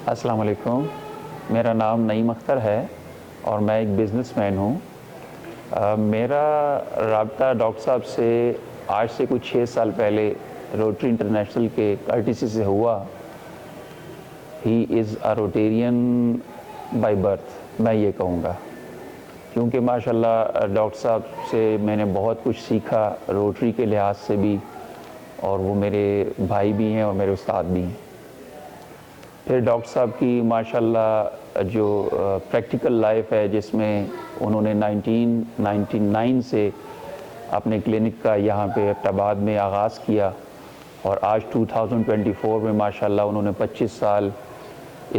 السلام علیکم، میرا نام نعیم اختر ہے اور میں ایک بزنس مین ہوں۔ میرا رابطہ ڈاکٹر صاحب سے آج سے کچھ 6 سال پہلے روٹری انٹرنیشنل کے RTC سے ہوا۔ ہی از اے روٹیرین بائی برتھ، میں یہ کہوں گا، کیونکہ ماشاءاللہ ڈاکٹر صاحب سے میں نے بہت کچھ سیکھا روٹری کے لحاظ سے بھی، اور وہ میرے بھائی بھی ہیں اور میرے استاد بھی ہیں۔ پھر ڈاکٹر صاحب کی ماشاءاللہ جو پریکٹیکل لائف ہے، جس میں انہوں نے 1999 سے اپنے کلینک کا یہاں پہ ایبٹ آباد میں آغاز کیا، اور آج 2024 میں ماشاءاللہ انہوں نے 25 سال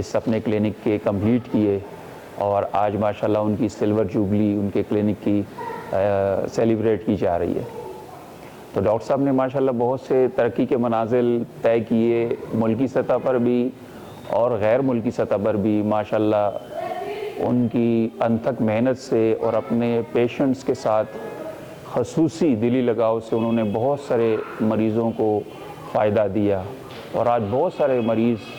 اس اپنے کلینک کے کمپلیٹ کیے، اور آج ماشاءاللہ ان کی سلور جوبلی ان کے کلینک کی سیلیبریٹ کی جا رہی ہے۔ تو ڈاکٹر صاحب نے ماشاءاللہ بہت سے ترقی کے منازل طے کیے، ملکی سطح پر بھی اور غیر ملکی سطح پر بھی۔ ماشاءاللہ ان کی انتھک محنت سے اور اپنے پیشنٹس کے ساتھ خصوصی دلی لگاؤ سے انہوں نے بہت سارے مریضوں کو فائدہ دیا، اور آج بہت سارے مریض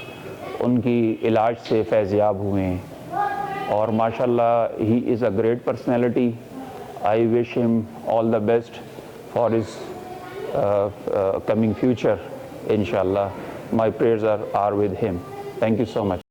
ان کی علاج سے فیض یاب ہوئے ہیں، اور ماشاءاللہ ہی از a great personality. I wish him all the best for his coming future, inshallah. My prayers are with him. Thank you so much.